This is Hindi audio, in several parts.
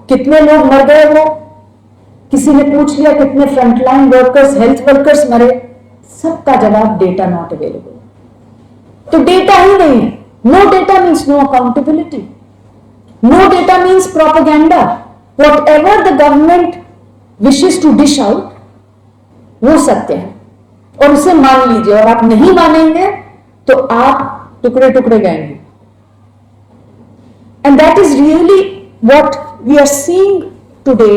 कितने लोग मर गए वो किसी ने पूछ लिया, कितने फ्रंटलाइन वर्कर्स, हेल्थ वर्कर्स मरे, सबका जवाब डेटा नॉट अवेलेबल। तो डेटा ही नहीं है। No data means no accountability, no data means propaganda. Whatever the government wishes to dish out वो सत्य है और उसे मान लीजिए, और आप नहीं मानेंगे तो आप टुकड़े टुकड़े गएंगे। And that is really what we are seeing today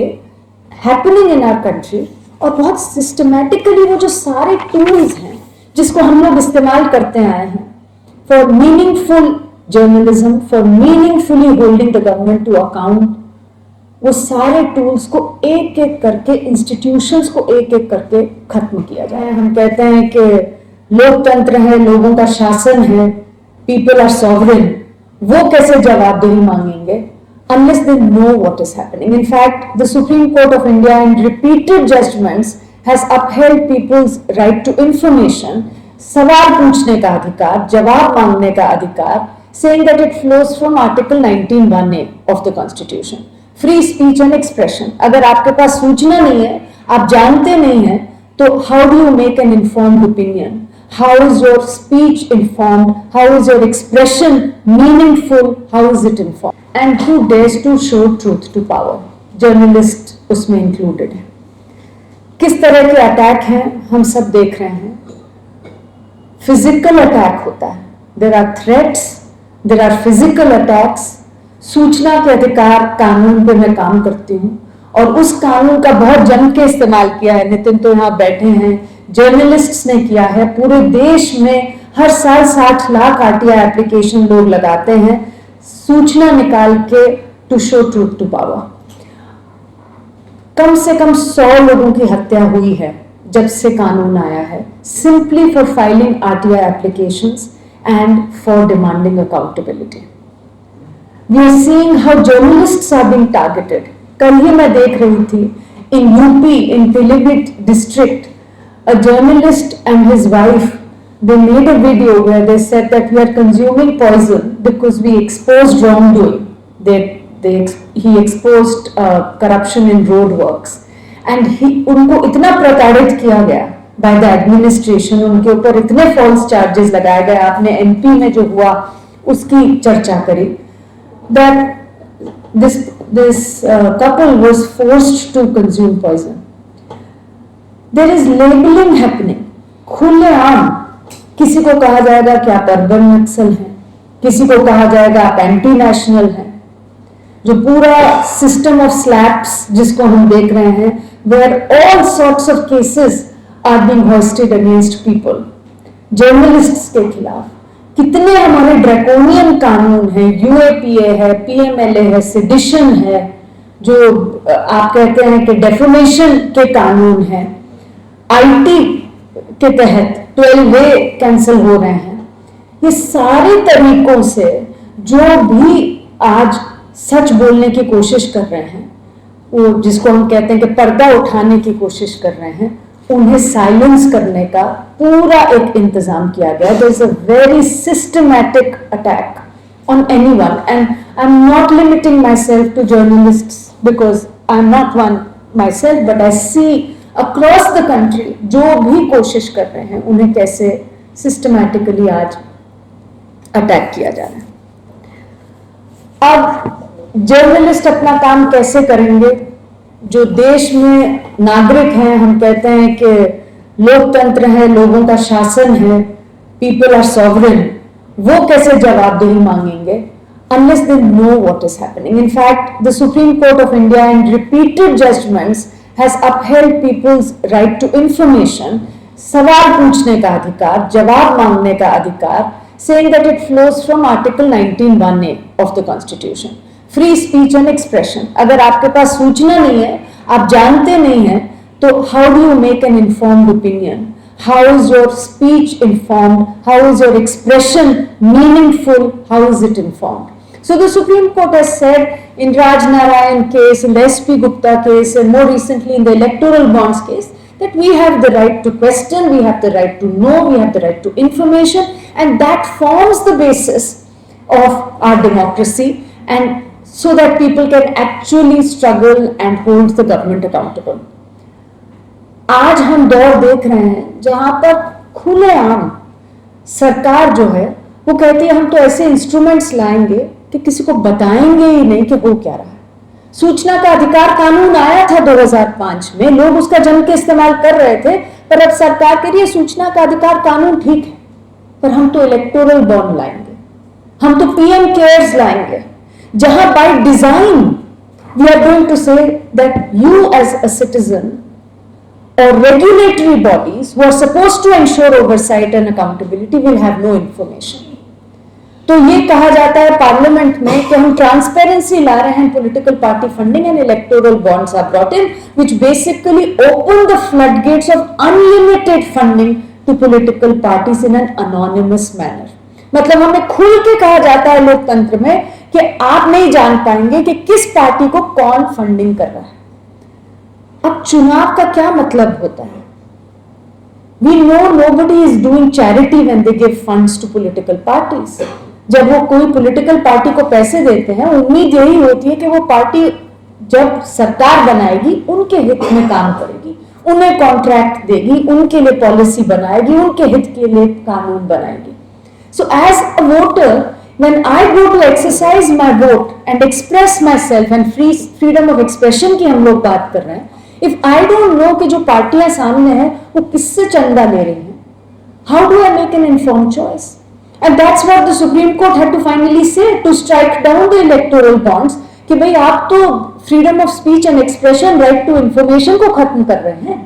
happening in our country. और बहुत सिस्टमैटिकली वो जो सारे टूल्स हैं जिसको हम लोग इस्तेमाल करते आए हैं for meaningful journalism, for meaningfully holding the government to account, वो सारे टूल्स को एक एक करके, इंस्टीट्यूशंस को एक एक करके खत्म किया जाए। हम कहते हैं कि लोकतंत्र है, लोगों का शासन है, पीपल आर सॉवरेन, वो कैसे जवाबदेही मांगेंगे unless they know what is happening. In fact, the Supreme Court of India in repeated judgments has upheld people's right to information, सवाल पूछने का अधिकार, जवाब मांगने का अधिकार, saying that it flows from Article 19(1)(a) of the Constitution. Free speech and expression. अगर आपके पास सूचना नहीं है, आप जानते नहीं हैं, तो how do you make an informed opinion? How is your speech informed? How is your expression meaningful? How is it informed? And who dares to show truth to power? Journalist उसमें included है। किस तरह के अटैक हैं हम सब देख रहे हैं। फिजिकल अटैक होता है, there are threats, there are physical attacks। सूचना के अधिकार कानून पे मैं काम करती हूँ और उस कानून का बहुत जम के इस्तेमाल किया है। नितिन तो यहाँ बैठे हैं, जर्नलिस्ट्स ने किया है। पूरे देश में हर साल 60 लाख आरटीआई एप्लीकेशन लोग लगाते हैं सूचना निकाल के to show truth to power. कम से कम 100 लोगों की हत्या हुई है जब से कानून आया है, simply for filing RTI applications and for demanding accountability. We are seeing how journalists are being targeted. कल ही मैं देख रही थी in UP, in Pilibhit district, a journalist and his wife, they made a video where they said that we are consuming poison because we exposed wrongdoing. He exposed corruption in road works, and उनको इतना प्रताड़ित किया गया by the administration, उनके ऊपर इतने false charges लगाए गए। आपने MP में जो हुआ उसकी चर्चा करी, that this couple was forced to consume poison. There is labeling happening, खुलेआम। किसी को कहा जाएगा कि आप अर्बन नक्सल हैं, किसी को कहा जाएगा आप एंटी नेशनल हैं। जो पूरा सिस्टम ऑफ स्लैप्स जिसको हम देख रहे हैं, where all sorts of cases are being hoisted against people, journalists के खिलाफ। कितने हमारे ड्रैकोनियन कानून हैं, यूएपीए है, पीएमएलए है, सेडिशन है, जो आप कहते हैं कि डेफेमेशन के कानून है, आईटी के तहत 12A कैंसिल हो रहे हैं। ये सारे तरीकों से जो भी आज सच बोलने की कोशिश कर रहे हैं, वो जिसको हम कहते हैं कि पर्दा उठाने की कोशिश कर रहे हैं, उन्हें साइलेंस करने का पूरा एक इंतजाम किया गया। There is a very systematic attack on anyone, and I'm not limiting myself to journalists because I'm not one myself, but I see across the country जो भी कोशिश कर रहे हैं उन्हें कैसे सिस्टमैटिकली आज अटैक किया जा रहा है। अब जर्नलिस्ट अपना काम कैसे करेंगे? जो देश में नागरिक हैं, हम कहते हैं कि लोकतंत्र है, लोगों का शासन है, पीपल आर सॉवरेन, वो कैसे जवाबदेही मांगेंगे unless they know what is happening. In fact, the Supreme Court of India in repeated judgments has upheld people's right to information, सवाल पूछने का अधिकार, जवाब मांगने का अधिकार, saying that it flows from Article 19(1)(a) of the Constitution. Free speech and expression. अगर आपके पास सूचना नहीं है, आप जानते नहीं हैं, तो how do you make an informed opinion? How is your speech informed? How is your expression meaningful? How is it informed? So the Supreme Court has said in Raj Narayan case, in the SP Gupta case, and more recently in the electoral bonds case, that we have the right to question, we have the right to know, we have the right to information, and that forms the basis of our democracy. And so that people can actually struggle and hold the government accountable. आज हम दौर देख रहे हैं जहां पर खुलेआम सरकार जो है वो कहती है हम तो ऐसे इंस्ट्रूमेंट्स लाएंगे कि किसी को बताएंगे ही नहीं कि हो क्या रहा है। सूचना का अधिकार कानून आया था 2005 में, लोग उसका जम के इस्तेमाल कर रहे थे, पर अब सरकार के लिए सूचना का अधिकार कानून ठीक है, पर हम तो इलेक्टोरल बॉन्ड लाएंगे, हम तो पीएम केयर्स लाएंगे, जहां by design we are going to say that you as a citizen or regulatory bodies who are supposed to ensure oversight and accountability will have no information. तो ये कहा जाता है पार्लियामेंट में कि हम ट्रांसपेरेंसी ला रहे हैं, political party funding and electoral bonds are brought in which basically open the floodgates of unlimited funding to political parties in an anonymous manner. मतलब हमें खुल के कहा जाता है लोकतंत्र में कि आप नहीं जान पाएंगे कि किस पार्टी को कौन फंडिंग कर रहा है। अब चुनाव का क्या मतलब होता है? We know nobody is doing charity when they give funds to political parties. जब वो कोई पॉलिटिकल पार्टी को पैसे देते हैं, उम्मीद यही होती है कि वो पार्टी जब सरकार बनाएगी उनके हित में काम करेगी, उन्हें कॉन्ट्रैक्ट देगी, उनके लिए पॉलिसी बनाएगी, उनके हित के लिए कानून बनाएगी। So as a voter, when I go to exercise my vote and express myself and freedom of expression की हम लोग बात कर रहे हैं, if I don't know कि जो पार्टियां सामने हैं वो किससे चंदा ले रही हैं, how do I make an informed choice? And that's what the Supreme Court had to finally say to strike down the electoral bonds कि भाई आप तो freedom of speech and expression, right to information को खत्म कर रहे हैं,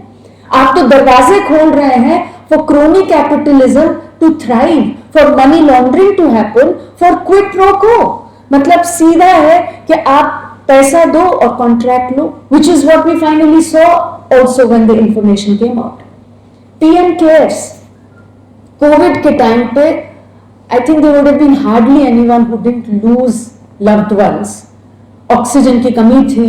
आप तो दरवाजे खोल रहे हैं for crony capitalism to thrive, for money laundering to happen, for quid pro quo। मतलब सीधा है कि आप पैसा दो और contract low, which is what we finally saw also when the information came out. PM cares, Covid के टाइम पे I think there would have been hardly anyone who didn't lose loved ones. Oxygen की कमी थी,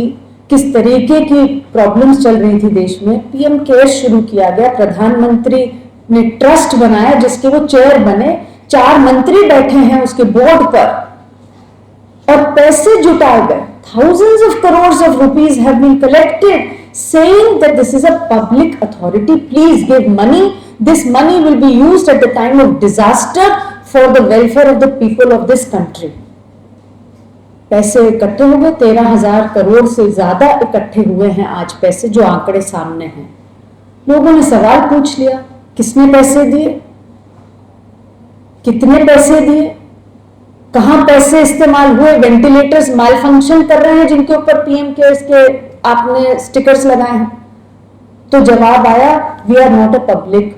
किस तरीके की प्रॉब्लम्स चल रही थी देश में, पीएम केयर्स शुरू किया गया, प्रधानमंत्री ने ट्रस्ट बनाया जिसके वो चेयर बने, 4 मंत्री बैठे हैं उसके बोर्ड पर और पैसे जुटाए गए। Thousands of crores of rupees have been collected saying that this is a public authority, please give money, this money will be used at the time of disaster for the welfare of the people of this country। पैसे इकट्ठे हो गए, 13,000 करोड़ से ज्यादा इकट्ठे हुए हैं आज पैसे, जो आंकड़े सामने हैं। लोगों ने सवाल पूछ लिया, किसने पैसे दिए, कितने पैसे दिए, कहां पैसे इस्तेमाल हुए, वेंटिलेटर्स माल फंक्शन कर रहे हैं जिनके ऊपर पीएम केयर्स के आपने स्टिकर्स लगाए हैं। तो जवाब आया, we are not a public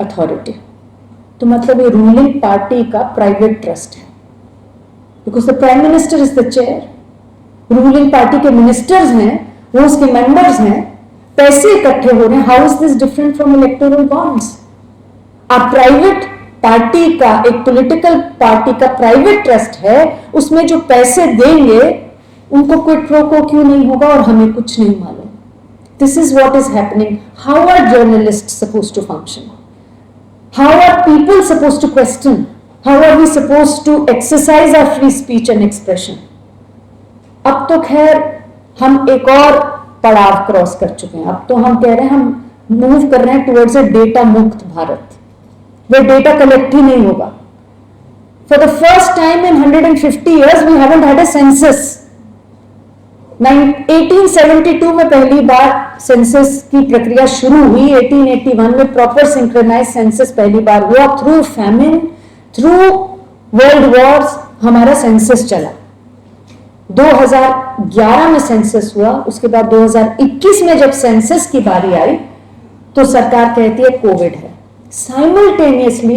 authority. तो मतलब ये रूलिंग पार्टी का प्राइवेट ट्रस्ट है, because the prime minister is the chair, ruling party के मिनिस्टर्स हैं, वो उसके मेंबर्स हैं, पैसे इकट्ठे हो रहे हैं। How is this different from electoral bonds? आप प्राइवेट पार्टी का, एक पॉलिटिकल पार्टी का प्राइवेट ट्रस्ट है, उसमें जो पैसे देंगे उनको क्विड प्रो को क्यों नहीं होगा और हमें कुछ नहीं मालूम। This is what is happening. How are journalist supposed to function? How are people supposed to question? How are we supposed to exercise our free speech and expression? अब तो खैर हम एक और पड़ाव क्रॉस कर चुके हैं। अब तो हम कह रहे हैं, हम मूव कर रहे हैं टुवर्ड्स अ डेटा मुक्त भारत, where data कलेक्ट ही नहीं होगा। For the first time in 150 years we haven't had a census। 1872 में पहली बार सेंसस की प्रक्रिया शुरू हुई, 1881 में प्रॉपर सिंक्रोनाइज सेंसस पहली बार हुआ। Through famine, through world Wars हमारा सेंसस चला। 2011 में सेंसस हुआ, उसके बाद 2021 में जब सेंसस की बारी आई तो सरकार कहती है कोविड है। Simultaneously,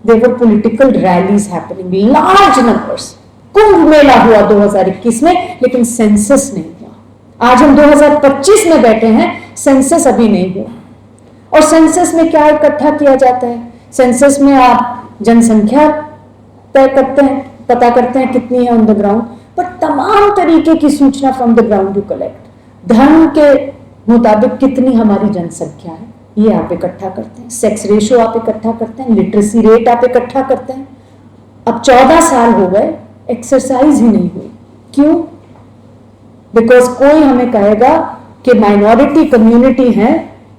there were political rallies happening, large numbers। Kumbh Mela हुआ 2021 में, लेकिन सेंसस नहीं हुआ। आज हम 2025 में बैठे हैं, सेंसस अभी नहीं हुआ। और सेंसस में क्या इकट्ठा किया जाता है? सेंसस में आप जनसंख्या तय करते हैं, पता करते हैं कितनी है ऑन द ग्राउंड, पर तमाम तरीके की सूचना from the ground you collect. धर्म के मुताबिक कितनी हमारी जनसंख्या है ये आप इकट्ठा करते हैं, सेक्स रेशियो आप इकट्ठा करते हैं, लिटरेसी रेट आप इकट्ठा करते हैं। अब 14 साल हो गए, एक्सरसाइज ही नहीं हुई। क्यों? बिकॉज कोई हमें कहेगा कि माइनॉरिटी कम्युनिटी है,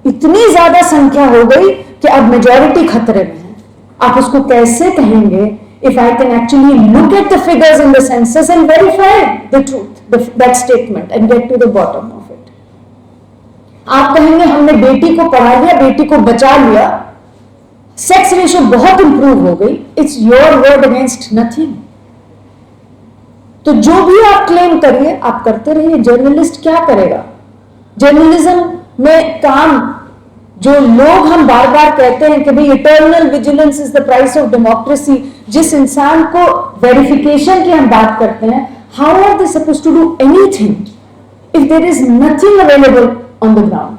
इतनी ज्यादा संख्या हो गई कि अब मेजॉरिटी खतरे में है। आप उसको कैसे कहेंगे if I can actually look at the figures in the census and verify the truth, that statement and get to the bottom of it. आप कहेंगे हमने बेटी को पढ़ा लिया, बेटी को बचा लिया, सेक्स रेशियो बहुत इंप्रूव हो गई, it's your word against nothing. तो जो भी आप क्लेम करिए आप करते रहिए, जर्नलिस्ट क्या करेगा? जर्नलिज्म में काम जो लोग हम बार बार कहते हैं कि भाई eternal vigilance is the price of democracy, जिस इंसान को वेरिफिकेशन की हम बात करते हैं, how are they supposed to do anything if there is nothing available on the ground?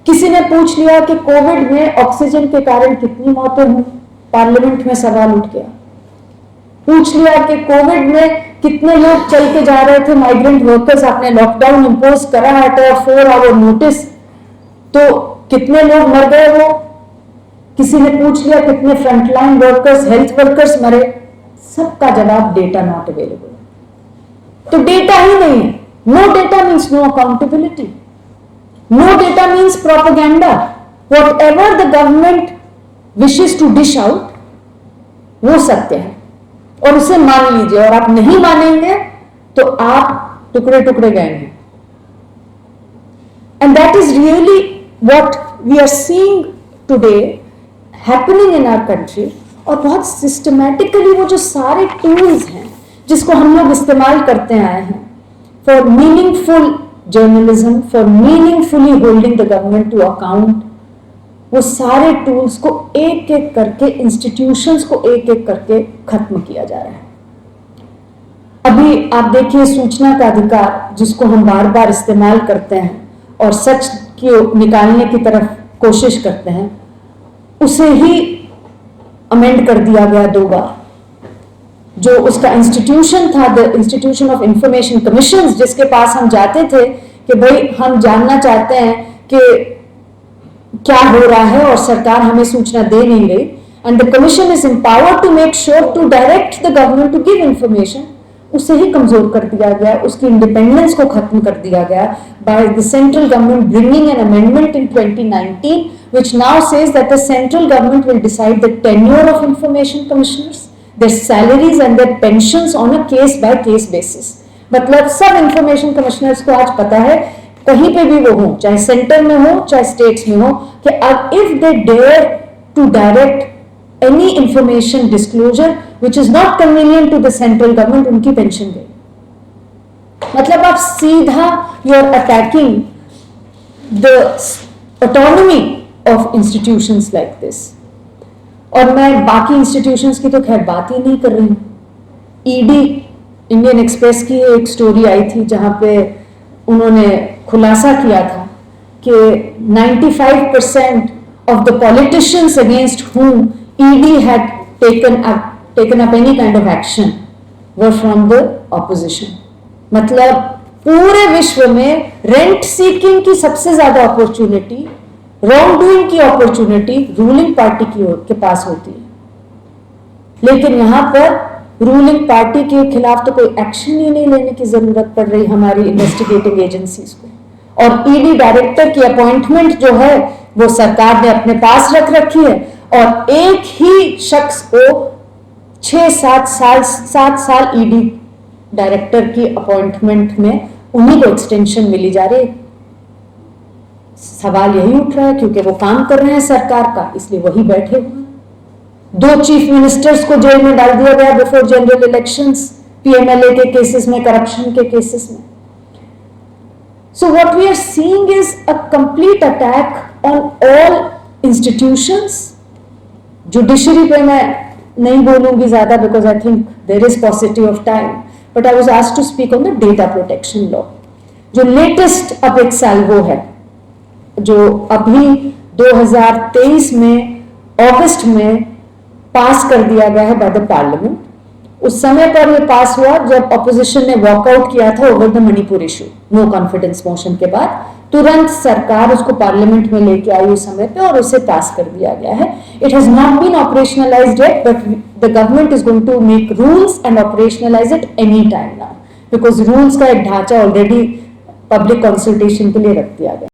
किसी ने पूछ लिया कि कोविड में ऑक्सीजन के कारण कितनी मौतें हुई, पार्लियामेंट में सवाल उठ गया। पूछ लिया कि कोविड में कितने लोग चल के जा रहे थे, माइग्रेंट वर्कर्स, आपने लॉकडाउन इंपोज करा एट अ 4 आवर नोटिस, तो कितने लोग मर गए? वो किसी ने पूछ लिया कितने फ्रंटलाइन वर्कर्स, हेल्थ वर्कर्स मरे? सबका जवाब डेटा नॉट अवेलेबल। तो डेटा ही नहीं है। No data means no accountability, no data means propaganda. Whatever the government wishes to dish out वो सत्य है और उसे मान लीजिए, और आप नहीं मानेंगे तो आप टुकड़े टुकड़े गएंगे। And that is really what we are seeing today happening in our country। और बहुत systematically वो जो सारे tools हैं जिसको हम लोग इस्तेमाल करते आए हैं for meaningful journalism, for meaningfully holding the government to account, वो सारे tools को एक एक करके, institutions को एक एक करके खत्म किया जा रहा है। अभी आप देखिए सूचना का अधिकार जिसको हम बार बार इस्तेमाल करते हैं और सच की निकालने की तरफ कोशिश करते हैं, उसे ही अमेंड कर दिया गया 2 बार। जो उसका इंस्टीट्यूशन था, the institution of information commission, जिसके पास हम जाते थे कि भाई हम जानना चाहते हैं कि क्या हो रहा है और सरकार हमें सूचना दे नहीं रही, and the commission is empowered to make sure to direct the government to give information, उसे ही कमजोर कर दिया गया, उसकी इंडिपेंडेंस को खत्म कर दिया गया by the central government bringing an amendment in 2019 which now says that the central government will decide the tenure of information commissioners, their salaries and their pensions on a case by case basis। मतलब सब इंफॉर्मेशन कमिश्नर्स को आज पता है, कहीं पे भी वो हो, चाहे सेंटर में हो चाहे स्टेट्स में हो, कि अब if they dare to direct any information disclosure which is not convenient to the central government, उनकी पेंशन गई। मतलब आप सीधा you are attacking the autonomy of institutions like this। और मैं बाकी institutions की तो खैर बात ही नहीं कर रही हूँ। ईडी, इंडियन एक्सप्रेस की एक स्टोरी आई थी जहां पे उन्होंने खुलासा किया था कि 95% of the politicians against whom ED had taken up any kind of action were from the opposition। मतलब पूरे विश्व में रेंट सीकिंग की सबसे ज्यादा अपॉर्चुनिटी, रॉन्ग डूइंग की अपॉर्चुनिटी रूलिंग पार्टी के पास होती है, लेकिन यहां पर रूलिंग पार्टी के खिलाफ तो कोई एक्शन ही नहीं लेने की जरूरत पड़ रही हमारी इन्वेस्टिगेटिंग एजेंसीज को। और ईडी डायरेक्टर की अपॉइंटमेंट जो है वो सरकार ने अपने पास रख रखी है, और एक ही शख्स को 6-7 साल ईडी डायरेक्टर की अपॉइंटमेंट में उन्हीं को एक्सटेंशन मिली जा रही है। सवाल यही उठ रहा है क्योंकि वो काम कर रहे हैं सरकार का, इसलिए वही बैठे हुए। 2 चीफ मिनिस्टर्स को जेल में डाल दिया गया बिफोर जनरल इलेक्शंस, पीएमएलए के केसेस में, करप्शन के केसेस में। So what we are seeing is a complete attack on all institutions. Judiciary पे मैं नहीं बोलूंगी ज्यादा because I think there is paucity of time, but I was asked to speak on the data protection law, जो लेटेस्ट अब एक साल्वो है, जो अभी 2023 में अगस्त में पास कर दिया गया है बाय द पार्लियामेंट। उस समय पर यह पास हुआ जब ऑपोजिशन ने वॉकआउट किया था over the Manipur issue, no confidence motion के बाद तुरंत सरकार उसको पार्लियामेंट में लेके आई उस समय पे और उसे पास कर दिया गया है। It has not been operationalised yet, but the government is going to make rules and operationalise it any time now, because rules का एक ढांचा ऑलरेडी पब्लिक कंसल्टेशन के लिए रख दिया गया।